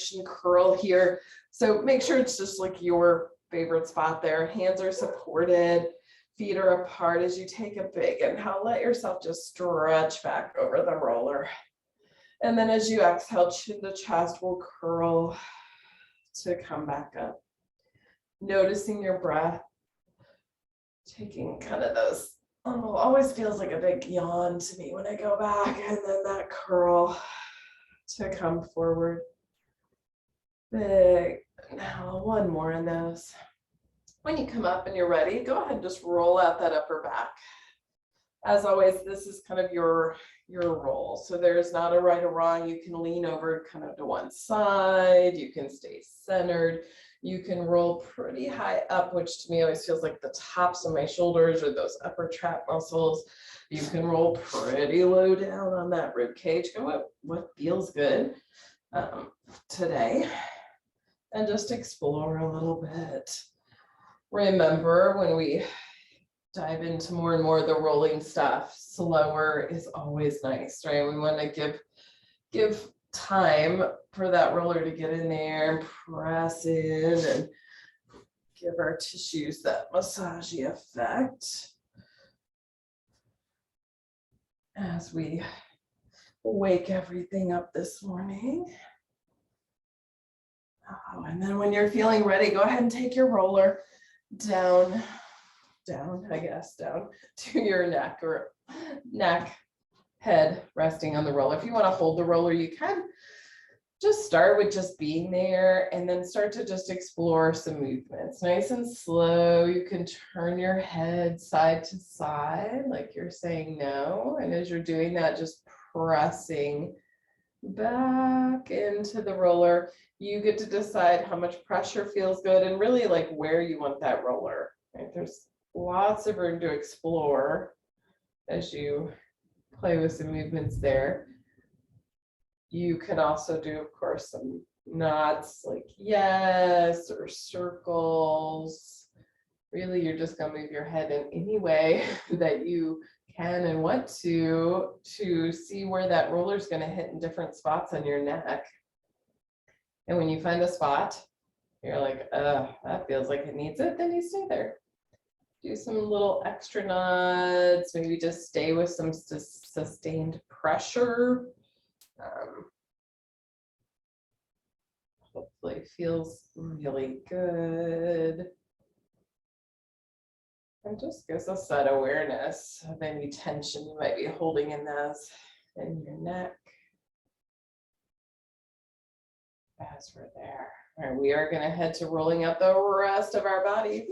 direction curl here. So make sure it's just like your favorite spot there. Hands are supported, feet are apart as you take a big inhale. Let yourself just stretch back over the roller. And then as you exhale, chin to chest will curl to come back up. Noticing your breath, taking kind of those, always feels like a big yawn to me when I go back, and then that curl to come forward. Big. Now one more in those. When you come up and you're ready, go ahead and just roll out that upper back. As always, this is kind of your roll. So there's not a right or wrong. You can lean over kind of to one side. You can stay centered. You can roll pretty high up, which to me always feels like the tops of my shoulders or those upper trap muscles. You can roll pretty low down on that rib cage. Go what feels good today. And just explore a little bit. Remember, when we dive into more and more of the rolling stuff, slower is always nice, right? We want to give time for that roller to get in there and press in and give our tissues that massagey effect as we wake everything up this morning. Oh, and then when you're feeling ready, go ahead and take your roller down to your neck, or head resting on the roller. If you want to hold the roller, you can. Just start with just being there and then start to just explore some movements. Nice and slow. You can turn your head side to side like you're saying no. And as you're doing that, just pressing back into the roller. You get to decide how much pressure feels good and really like where you want that roller. Right? There's lots of room to explore as you play with some movements there. You can also do, of course, some knots like yes or circles. Really, you're just going to move your head in any way that you can and want to see where that roller is going to hit in different spots on your neck. And when you find a spot, you're like, that feels like it needs it, then you stay there. Do some little extra nods, maybe just stay with some sustained pressure. Hopefully feels really good. And just gives us that awareness of any tension you might be holding in your neck. As we're there. All right, we are going to head to rolling out the rest of our body.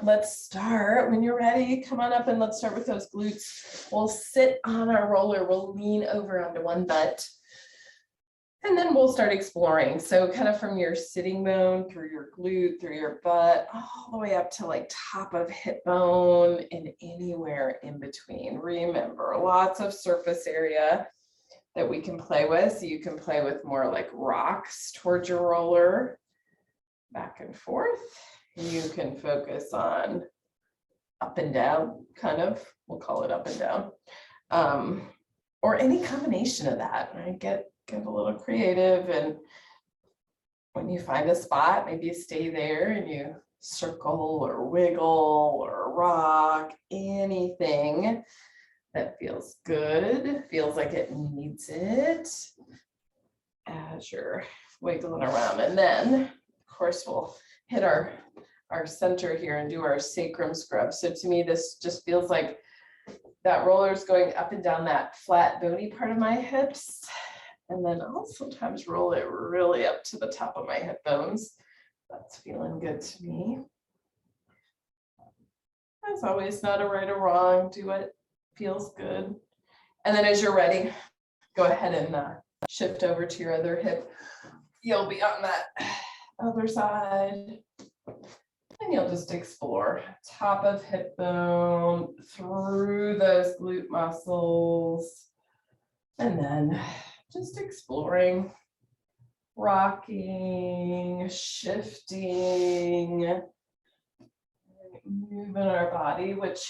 Let's start. When you're ready, come on up and let's start with those glutes. We'll sit on our roller. We'll lean over onto one butt. And then we'll start exploring. So kind of from your sitting bone through your glute, through your butt, all the way up to like top of hip bone and anywhere in between. Remember, lots of surface area that we can play with. So you can play with more like rocks towards your roller, back and forth. You can focus on up and down, kind of, we'll call it up and down, or any combination of that, right? Get a little creative, and when you find a spot, maybe you stay there and you circle or wiggle or rock, anything that feels good, feels like it needs it as you're wiggling around. And then, of course, we'll hit our center here and do our sacrum scrub. So to me, this just feels like that roller is going up and down that flat bony part of my hips. And then I'll sometimes roll it really up to the top of my hip bones. That's feeling good to me. As always, not a right or wrong. Do what feels good. And then as you're ready, go ahead and shift over to your other hip. You'll be on that other side. And you'll just explore top of hip bone through those glute muscles. And then just exploring, rocking, shifting, moving our body, which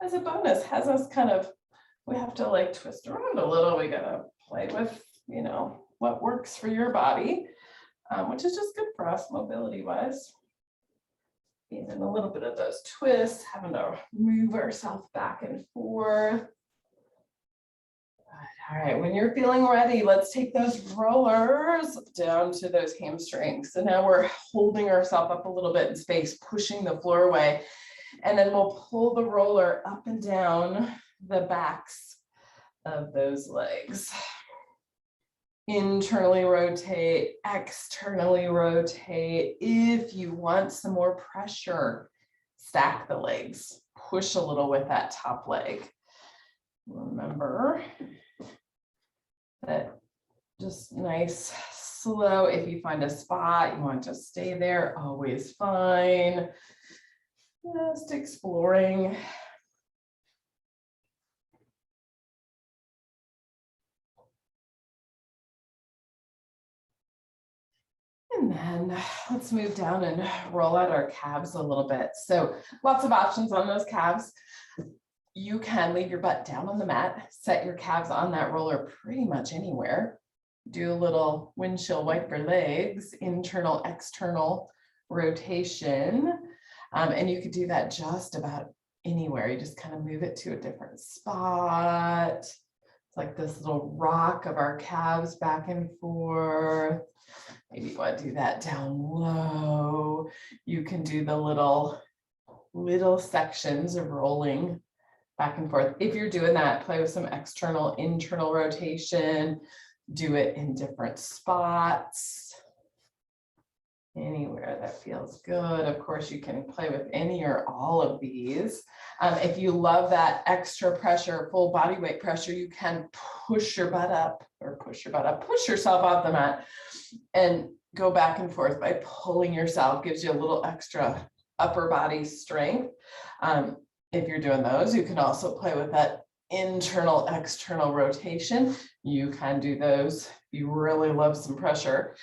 as a bonus has us kind of, we have to like twist around a little. We gotta play with, what works for your body, which is just good for us mobility wise. Even a little bit of those twists, having to move ourselves back and forth. All right, when you're feeling ready, let's take those rollers down to those hamstrings. So now we're holding ourselves up a little bit in space, pushing the floor away. And then we'll pull the roller up and down the backs of those legs. Internally rotate, externally rotate. If you want some more pressure, stack the legs, push a little with that top leg. Remember that just nice, slow. If you find a spot, you want to stay there, always fine. Just exploring. And then let's move down and roll out our calves a little bit. So lots of options on those calves. You can leave your butt down on the mat, set your calves on that roller pretty much anywhere. Do a little windshield wiper legs, internal, external rotation. And you could do that just about anywhere. You just kind of move it to a different spot. It's like this little rock of our calves back and forth. Maybe you want to do that down low. You can do the little sections of rolling back and forth. If you're doing that, play with some external, internal rotation. Do it in different spots. Anywhere that feels good. Of course, you can play with any or all of these. If you love that extra pressure, full body weight pressure, you can push your butt up, push yourself off the mat and go back and forth by pulling yourself. Gives you a little extra upper body strength. If you're doing those, you can also play with that internal, external rotation. You can do those. You really love some pressure.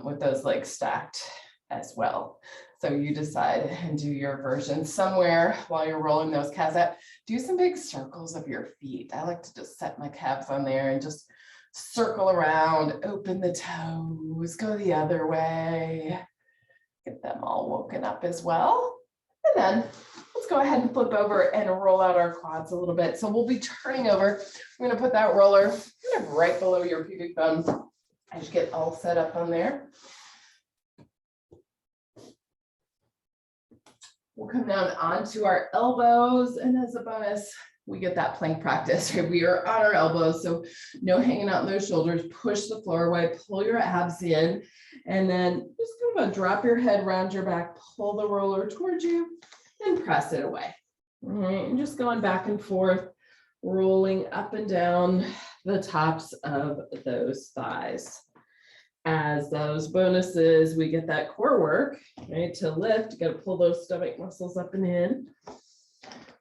With those legs stacked as well. So you decide and do your version somewhere while you're rolling those calves out. Do some big circles of your feet. I like to just set my calves on there and just circle around, open the toes, go the other way. Get them all woken up as well. And then let's go ahead and flip over and roll out our quads a little bit. So we'll be turning over. We're going to put that roller kind of right below your pubic bone. I just get all set up on there. We'll come down onto our elbows, and as a bonus, we get that plank practice. Right? We are on our elbows, so no hanging out in those shoulders. Push the floor away, pull your abs in, and then just kind of drop your head around your back, pull the roller towards you, and press it away. All right, and just going back and forth, rolling up and down the tops of those thighs. As those bonuses, we get that core work, right? To lift, you got to pull those stomach muscles up and in.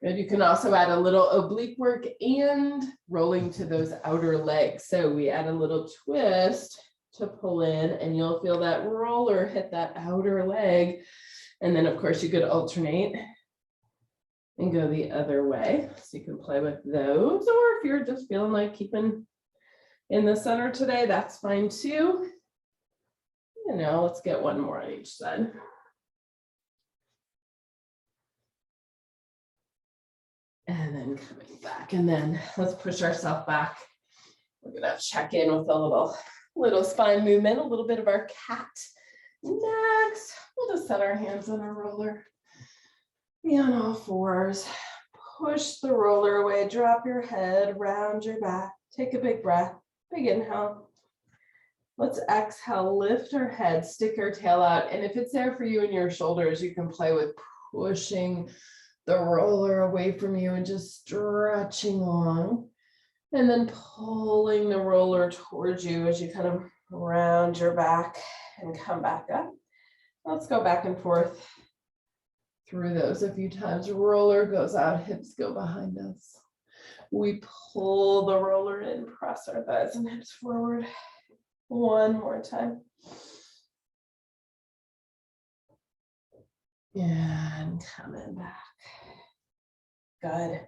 And you can also add a little oblique work and rolling to those outer legs. So we add a little twist to pull in, and you'll feel that roller hit that outer leg. And then, of course, you could alternate and go the other way. So you can play with those, or if you're just feeling like keeping in the center today, that's fine too. You know, let's get one more on each side. And then coming back, and then let's push ourselves back. We're gonna check in with a little spine movement, a little bit of our cat. Next, we'll just set our hands on our roller. Be on all fours. Push the roller away, drop your head, round your back. Take a big breath, big inhale. Let's exhale, lift our head, stick our tail out. And if it's there for you in your shoulders, you can play with pushing the roller away from you and just stretching long. And then pulling the roller towards you as you kind of round your back and come back up. Let's go back and forth through those a few times. Roller goes out, hips go behind us. We pull the roller in, press our thighs and hips forward. One more time. And coming back. Good.